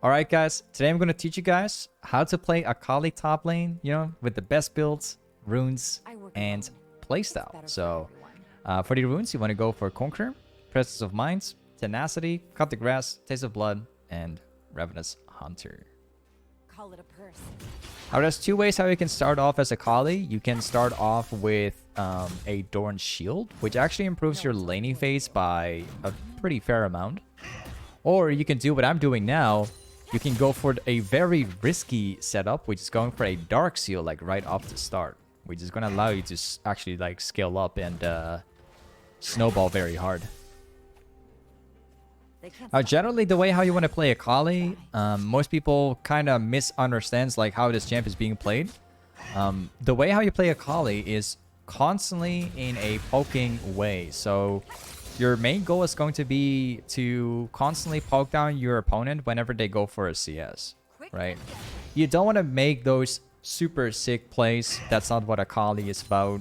Alright guys, today I'm going to teach you guys how to play Akali top lane, you know, with the best builds, runes, and playstyle. So, for the runes, you want to go for Conqueror, Presence of Mind, Tenacity, Cut the Grass, Taste of Blood, and Ravenous Hunter. Call it a purse. Now, there's two ways how you can start off as Akali. You can start off with a Dorn Shield, which actually improves your laning phase by a pretty fair amount. Or you can do what I'm doing now. You can go for a very risky setup, which is going for a Dark Seal, like right off the start, which is going to allow you to actually like scale up and snowball very hard. Generally, the way how you want to play Akali, most people kind of misunderstands like how this champ is being played. The way how you play Akali is constantly in a poking way. So your main goal is going to be to constantly poke down your opponent whenever they go for a CS, right? You don't want to make those super sick plays. That's not what Akali is about.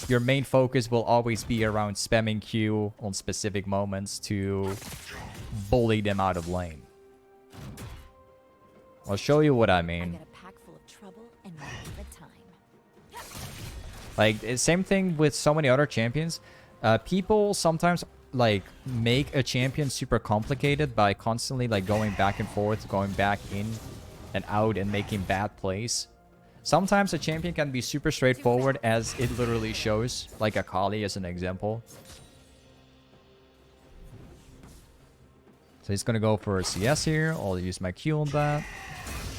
Your main focus will always be around spamming Q on specific moments to bully them out of lane. I'll show you what I mean. Like, same thing with so many other champions. People sometimes like make a champion super complicated by constantly like going back and forth, going back in and out and making bad plays. Sometimes a champion can be super straightforward, as it literally shows, like Akali as an example. So he's gonna go for a CS here. I'll use my Q on that.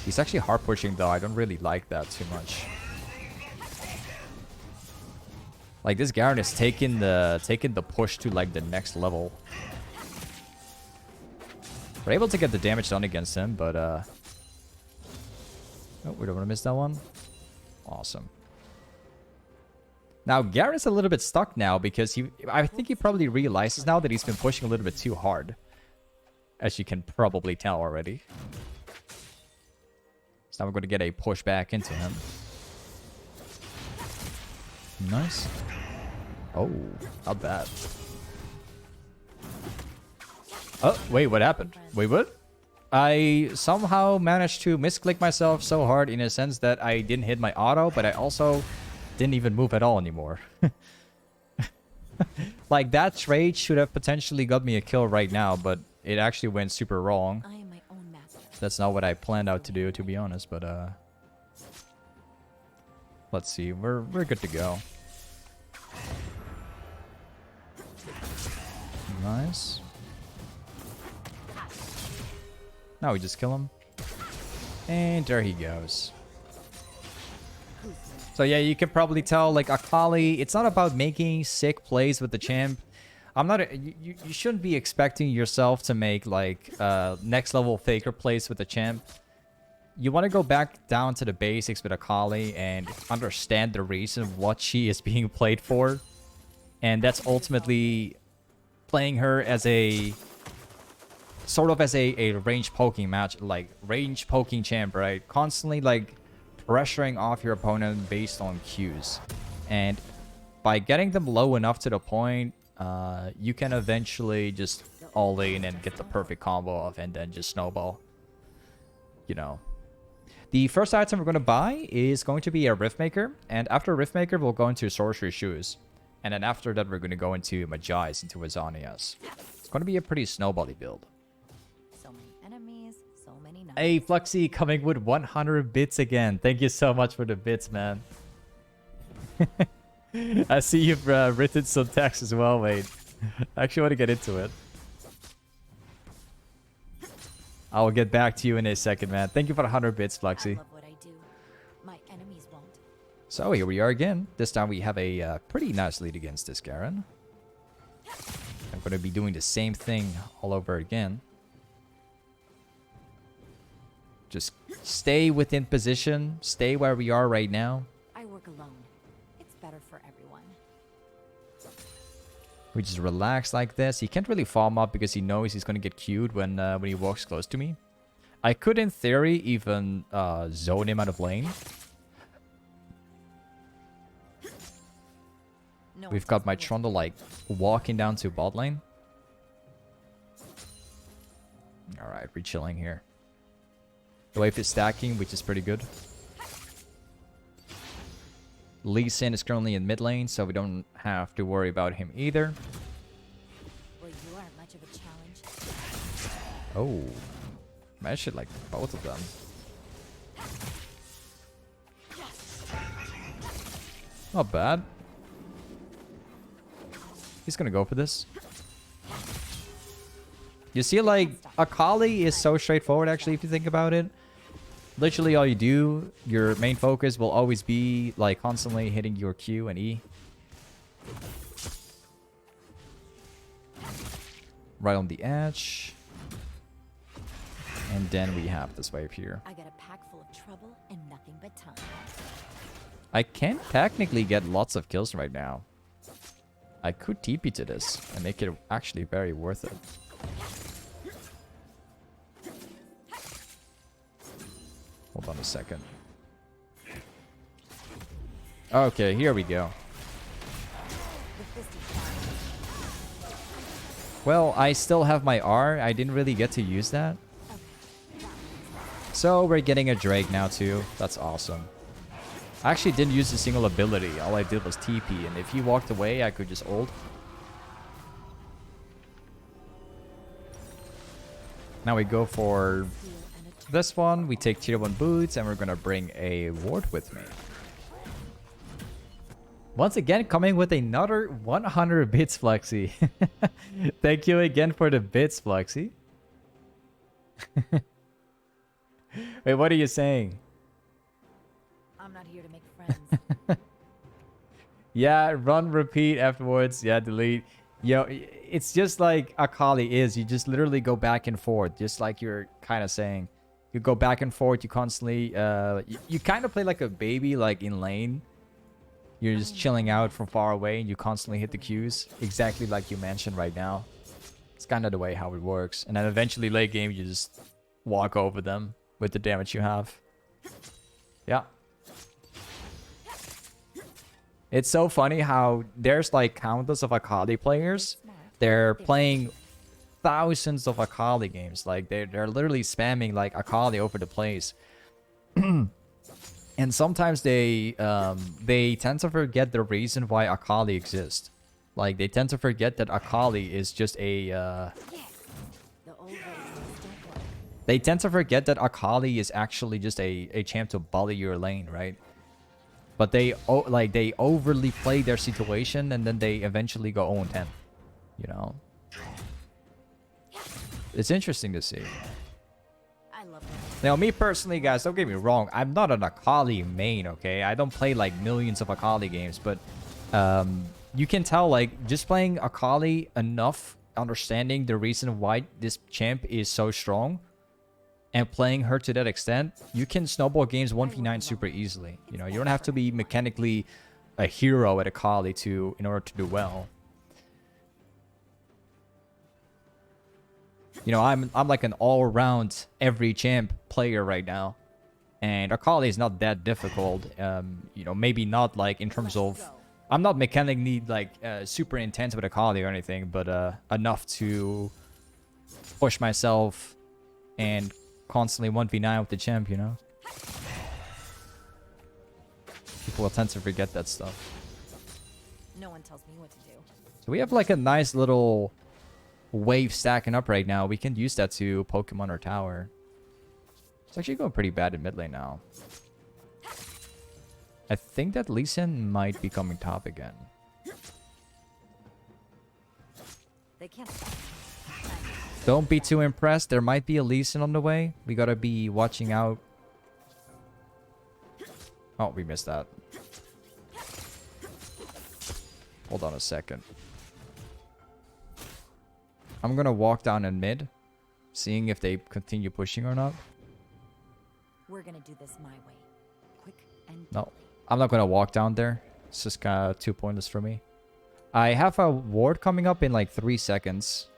He's actually hard pushing though. I don't really like that too much. Like, this Garen is taking the push to like the next level. We're able to get the damage done against him, but oh, we don't want to miss that one. Awesome. Now Garen's a little bit stuck now because I think he probably realizes now that he's been pushing a little bit too hard, as you can probably tell already. So now we're going to get a push back into him. Nice. Oh, not bad. Oh, wait, what happened? Wait, what? I somehow managed to misclick myself so hard in a sense that I didn't hit my auto, but I also didn't even move at all anymore. Like, that trade should have potentially got me a kill right now, but it actually went super wrong. I am my own master. That's not what I planned out to do, to be honest, but let's see. We're good to go. Nice. Now we just kill him. And there he goes. So yeah, you can probably tell, like, Akali, it's not about making sick plays with the champ. You shouldn't be expecting yourself to make, like, next level faker plays with the champ. You want to go back down to the basics with Akali and understand the reason what she is being played for. And that's ultimately playing her as a sort of as a range poking match, like range poking champ, right? Constantly like pressuring off your opponent based on Qs. And by getting them low enough to the point, you can eventually just all in and get the perfect combo off and then just snowball. You know. The first item we're going to buy is going to be a riftmaker. And after riftmaker, we'll go into sorcerer shoes. And then after that, we're going to go into Mejai's, into zhonyas. It's going to be a pretty snowbally build. So many enemies, so many knives. Hey, Fluxy, coming with 100 bits again. Thank you so much for the bits, man. I see you've written some text as well, mate. I actually want to get into it. I will get back to you in a second, man. Thank you for the 100 bits, Fluxy. I love what I do. My enemies won't. So here we are again. This time we have a pretty nice lead against this Garen. I'm going to be doing the same thing all over again. Just stay within position. Stay where we are right now. I work alone. It's better for everyone. We just relax like this. He can't really farm up because he knows he's going to get queued when he walks close to me. I could, in theory, even zone him out of lane. No We've got my Trundle, like, walking down to bot lane. Alright, we're chilling here. The wave is stacking, which is pretty good. Lee Sin is currently in mid lane, so we don't have to worry about him either. Well, you aren't much of a challenge. Oh. I should like both of them. Not bad. He's gonna go for this. You see, like, Akali is so straightforward, actually, if you think about it. Literally all you do, your main focus will always be, like, constantly hitting your Q and E. Right on the edge. And then we have this wave here. I got a pack full of trouble and nothing but time. I can technically get lots of kills right now. I could TP to this and make it actually very worth it. Hold on a second. Okay, here we go. Well, I still have my R. I didn't really get to use that. So we're getting a Drake now too. That's awesome. I actually didn't use a single ability. All I did was TP, and if he walked away, I could just ult. Now we go for this one. We take tier 1 boots, and we're gonna bring a ward with me. Once again, coming with another 100 bits, Flexi. Thank you again for the bits, Flexi. Wait, what are you saying? I'm not here to make friends. Yeah, run, repeat afterwards. Yeah, delete. Yo, it's just like Akali is. You just literally go back and forth, just like you're kind of saying. You go back and forth. You constantly, you kind of play like a baby, like in lane. You're just chilling out from far away, and you constantly hit the Qs, exactly like you mentioned right now. It's kind of the way how it works. And then eventually late game, you just walk over them with the damage you have. Yeah. It's so funny how there's like countless of Akali players. They're playing thousands of Akali games. Like they're literally spamming like Akali over the place. And sometimes they tend to forget the reason why Akali exists. Like they tend to forget that Akali is just a they tend to forget that Akali is actually just a champ to bully your lane, right? But they overly play their situation, and then they eventually go 0-10. You know? It's interesting to see. I love it. Now, me personally, guys, don't get me wrong. I'm not an Akali main, okay? I don't play, like, millions of Akali games. But you can tell, like, just playing Akali enough, understanding the reason why this champ is so strong, and playing her to that extent, you can snowball games 1v9 super easily. You know, you don't have to be mechanically a hero at Akali in order to do well. You know, I'm like an all-around every champ player right now, and Akali is not that difficult. You know, maybe not like in terms of, I'm not mechanically like super intense with Akali or anything, but enough to push myself and constantly 1v9 with the champ, you know? People will tend to forget that stuff. No one tells me what to do. So we have like a nice little wave stacking up right now. We can use that to Pokemon our tower. It's actually going pretty bad in mid lane now. I think that Lee Sin might be coming top again. They can't stop. Don't be too impressed. There might be a Lee Sin on the way. We gotta be watching out. Oh, we missed that. Hold on a second. I'm gonna walk down in mid, seeing if they continue pushing or not. We're gonna do this my way. Quick and No, I'm not gonna walk down there. It's just kind of too pointless for me. I have a ward coming up in like 3 seconds.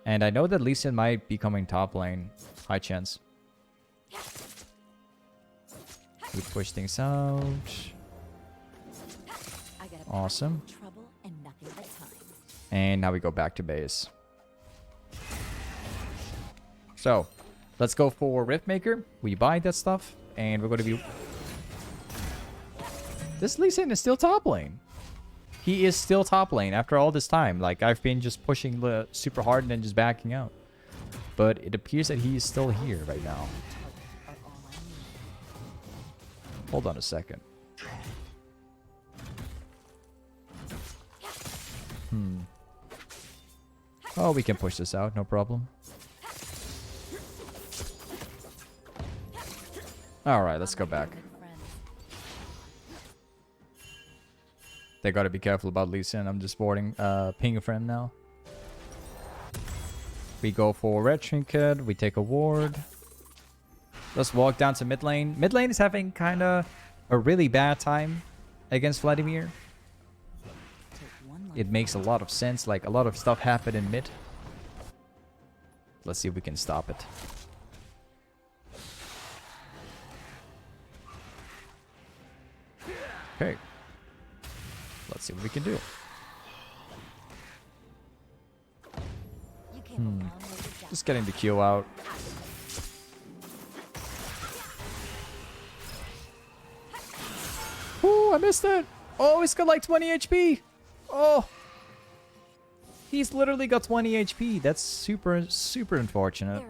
And I know that Lee Sin might be coming top lane. High chance. We push things out. Awesome. Trouble and nothing but time. And now we go back to base. So, Let's go for riftmaker. We buy that stuff, and we're going to be... This Lee Sin is still top lane. He is still top lane after all this time. Like, I've been just pushing super hard and then just backing out. But it appears that he is still here right now. Hold on a second. Oh, we can push this out, no problem. Alright, let's go back. They gotta be careful about Lee Sin. I'm just boarding ping a friend now. We go for red trinket, we take a ward. Let's walk down to mid lane. Mid lane is having kinda a really bad time against Vladimir. It makes a lot of sense, like a lot of stuff happened in mid. Let's see if we can stop it. Okay. Let's see what we can do. Just getting the Q out. Ooh, I missed it. Oh, he's got like 20 HP. Oh. He's literally got 20 HP. That's super, super unfortunate.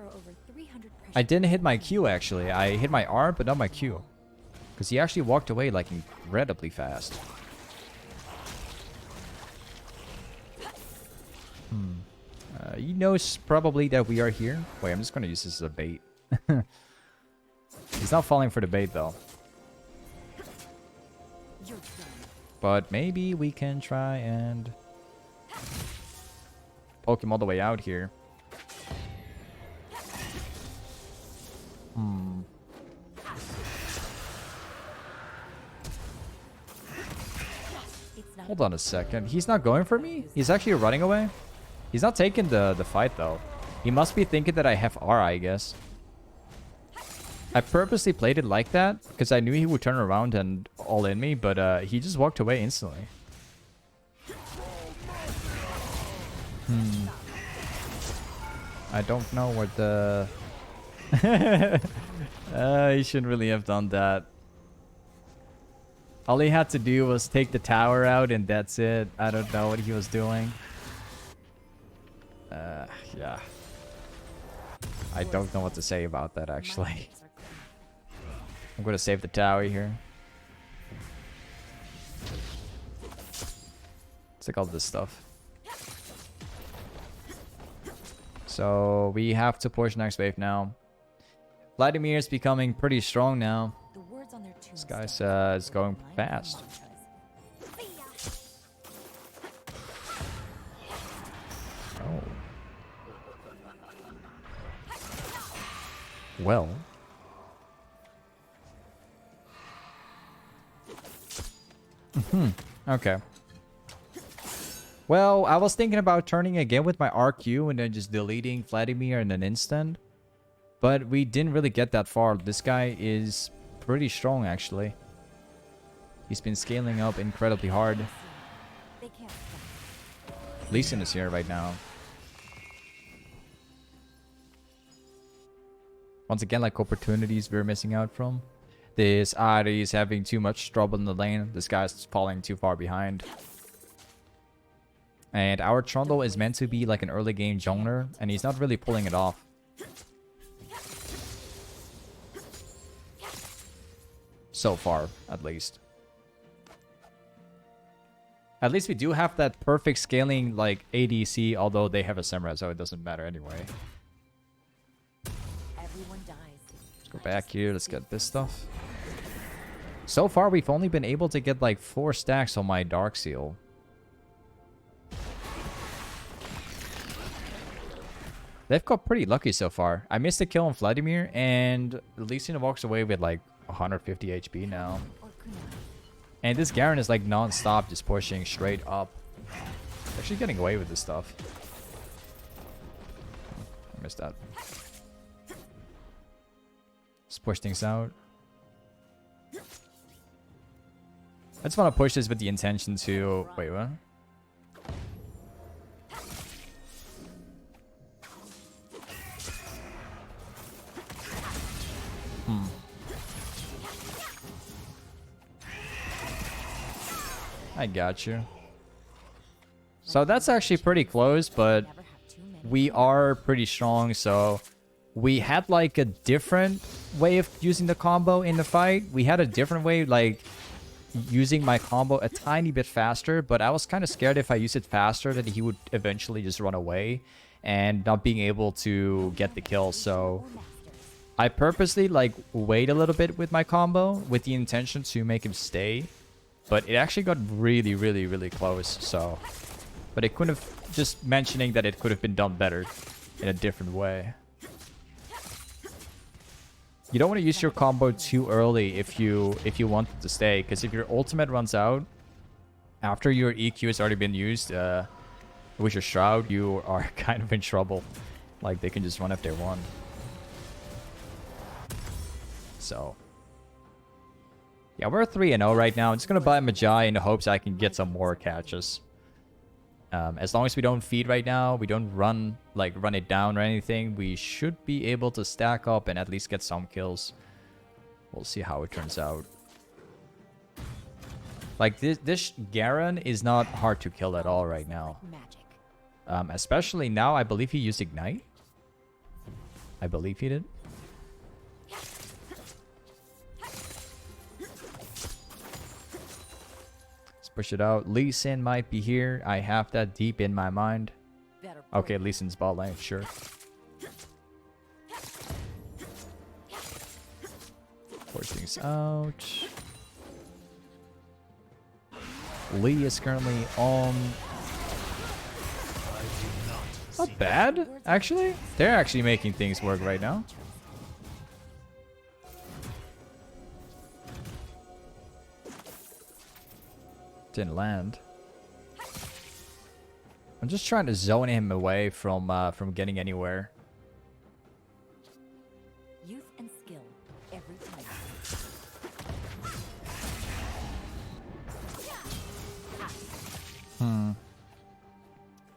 I didn't hit my Q, actually. I hit my R, but not my Q. Because he actually walked away like incredibly fast. He knows probably that we are here. Wait, I'm just going to use this as a bait. He's not falling for the bait, though. But maybe we can try and poke him all the way out here. Hold on a second. He's not going for me? He's actually running away? He's not taking the fight, though. He must be thinking that I have R, I guess. I purposely played it like that because I knew he would turn around and all in me, but he just walked away instantly. I don't know what the... he shouldn't really have done that. All he had to do was take the tower out and that's it. I don't know what he was doing. Yeah. I don't know what to say about that, actually. I'm gonna save the tower here. Let's take all this stuff. So we have to push next wave now. Vladimir is becoming pretty strong now. This guy's is going fast. Oh. Well. Okay. Well, I was thinking about turning again with my RQ and then just deleting Vladimir in an instant. But we didn't really get that far. This guy is pretty strong, actually. He's been scaling up incredibly hard. Lee Sin is here right now. Once again, like opportunities we're missing out from. This Ari is having too much trouble in the lane. This guy's falling too far behind. And our Trundle is meant to be like an early game jungler, and he's not really pulling it off. So far, at least. At least we do have that perfect scaling like ADC, although they have a Samurai, so it doesn't matter anyway. Let's go back here, let's get this stuff. So far, we've only been able to get like 4 stacks on my Dark Seal. They've got pretty lucky so far. I missed a kill on Vladimir, and Lee Sin walks away with like 150 HP now. And this Garen is like non-stop, just pushing straight up. Actually getting away with this stuff. I missed that. Let's push things out. I just want to push this with the intention to... Wait, what? I got you. So that's actually pretty close, but Never have too many. we are pretty strong, so we had like a different way of using the combo in the fight. We had a different way, like using my combo a tiny bit faster, but I was kind of scared if I use it faster that he would eventually just run away and not being able to get the kill. So I purposely like wait a little bit with my combo with the intention to make him stay, but it actually got really, really, really close. So, but it couldn't have, just mentioning that it could have been done better in a different way. You don't want to use your combo too early if you want it to stay, because if your ultimate runs out after your EQ has already been used with your Shroud, you are kind of in trouble. Like, they can just run if they want. So, yeah, we're 3-0 right now. I'm just going to buy Mejai in the hopes I can get some more catches. As long as we don't feed right now, we don't run it down or anything, we should be able to stack up and at least get some kills. We'll see how it turns out. Like, this Garen is not hard to kill at all right now. Magic. Especially now, I believe he used Ignite. I believe he did. Push it out. Lee Sin might be here. I have that deep in my mind. Better Okay, Lee Sin's bot lane, sure. Force things out. Lee is currently on. Not bad, actually. They're actually making things work right now. Didn't land. I'm just trying to zone him away from getting anywhere. Youth and skill every time.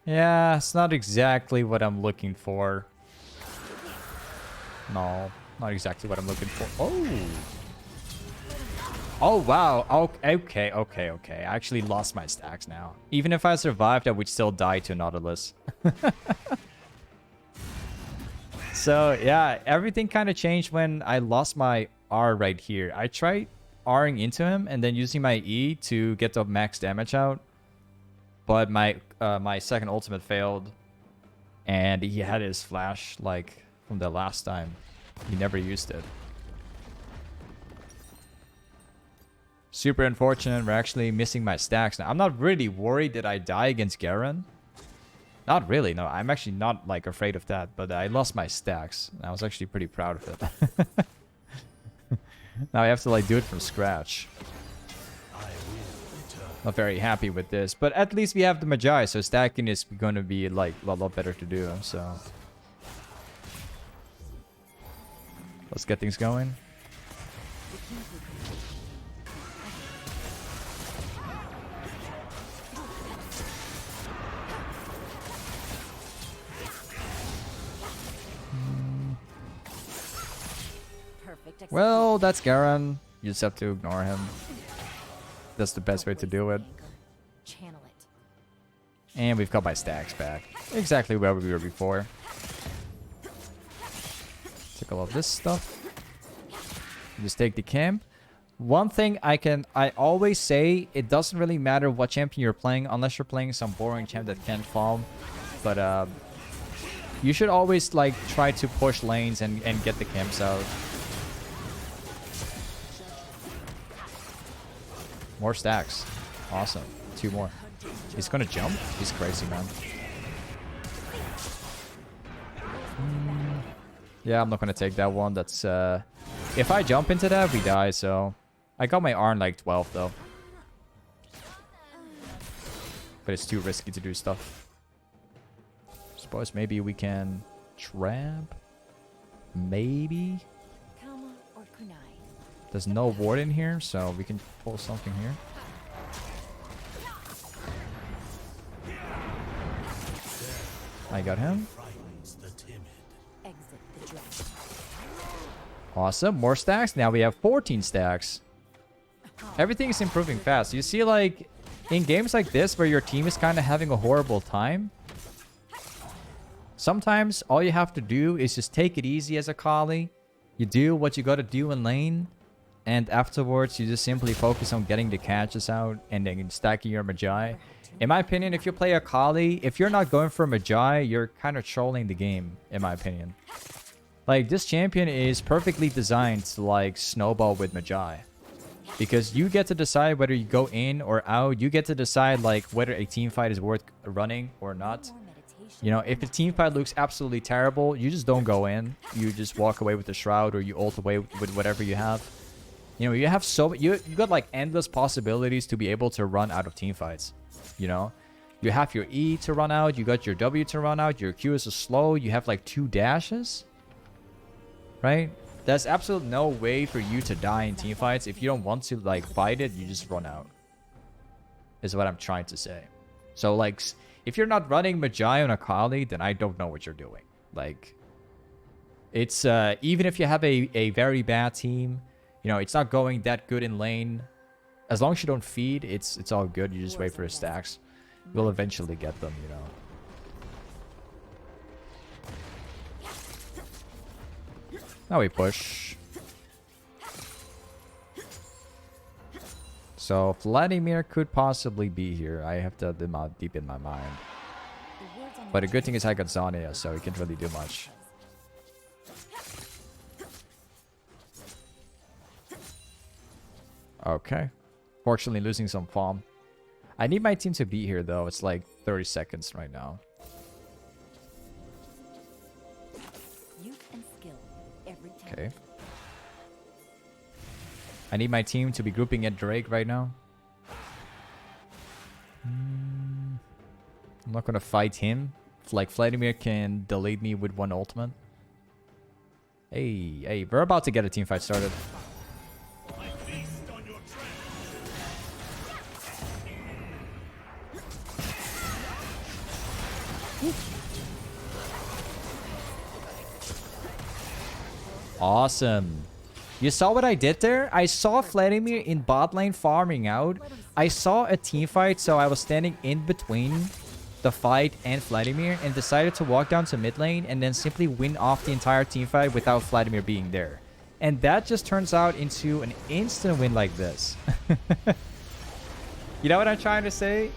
Yeah, it's not exactly what I'm looking for. No, not exactly what I'm looking for. Oh. Oh, wow. Okay. I actually lost my stacks now. Even if I survived, I would still die to Nautilus. So, yeah, everything kind of changed when I lost my R right here. I tried R'ing into him and then using my E to get the max damage out. But my my second ultimate failed. And he had his flash, like, from the last time. He never used it. Super unfortunate. We're actually missing my stacks now. I'm not really worried that I die against Garen. Not really, no. I'm actually not, like, afraid of that. But I lost my stacks. And I was actually pretty proud of it. Now I have to, like, do it from scratch. Not very happy with this. But at least we have the Mejai, so stacking is going to be, like, a lot better to do. So let's get things going. Well, that's Garen. You just have to ignore him. That's the best way to do it. Channel it. And we've got my stacks back. Exactly where we were before. Take all of this stuff. Just take the camp. One thing I always say, it doesn't really matter what champion you're playing, unless you're playing some boring champ that can't farm. But you should always like try to push lanes and get the camps out. More stacks. Awesome. 2 more. He's gonna jump? He's crazy, man. Yeah, I'm not gonna take that one. That's if I jump into that, we die, so I got my R in like 12 though. But it's too risky to do stuff. Suppose maybe we can trap. Maybe. Or kunai. There's no ward in here, so we can pull something here. I got him. Exit the dragon. Awesome. More stacks. Now we have 14 stacks. Everything is improving fast. You see, like, in games like this where your team is kind of having a horrible time, sometimes all you have to do is just take it easy as Akali. You do what you gotta do in lane, and afterwards you just simply focus on getting the catches out and then stacking your Mejai. In my opinion, if you play Akali, if you're not going for Mejai, you're kind of trolling the game, in my opinion. Like, this champion is perfectly designed to, like, snowball with Mejai. Because you get to decide whether you go in or out. You get to decide, like, whether a team fight is worth running or not. You know, if a team fight looks absolutely terrible, you just don't go in. You just walk away with the shroud, or you ult away with whatever you have. You know, you have you got, like, endless possibilities to be able to run out of team fights. You know, you have your E to run out. You got your W to run out. Your Q is slow. You have, like, 2 dashes. Right? There's absolutely no way for you to die in team fights. If you don't want to, like, fight it, you just run out. Is what I'm trying to say. So, like, if you're not running Mejai on Akali, then I don't know what you're doing. Like, it's, even if you have a very bad team, you know, it's not going that good in lane. As long as you don't feed, it's all good. You just wait for the stacks. You'll eventually get them, you know. Now we push. So Vladimir could possibly be here. I have to have them out deep in my mind. But the good thing is I got Zhonya, so he can't really do much. Okay. Fortunately losing some farm. I need my team to be here though. It's like 30 seconds right now. Okay. I need my team to be grouping at Drake right now. I'm not gonna fight him. Like, Vladimir can delete me with 1 ultimate. Hey, we're about to get a team fight started. Awesome. You saw what I did there? I saw Vladimir in bot lane farming out. I saw a team fight, so I was standing in between the fight and Vladimir and decided to walk down to mid lane and then simply win off the entire team fight without Vladimir being there. And that just turns out into an instant win like this. You know what I'm trying to say?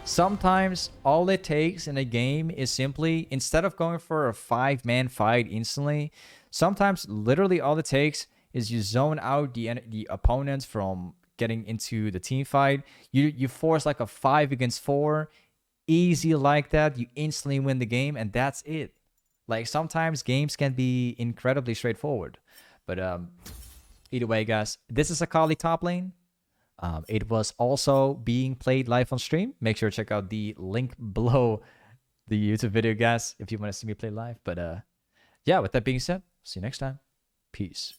Sometimes all it takes in a game is simply, instead of going for a 5-man fight instantly, sometimes literally all it takes is you zone out the opponents from getting into the team fight. You force like a 5 against 4, easy like that. You instantly win the game, and that's it. Like, sometimes games can be incredibly straightforward. But either way, guys, this is Akali top lane. It was also being played live on stream. Make sure to check out the link below the YouTube video, guys, if you want to see me play live. But yeah, with that being said, see you next time. Peace.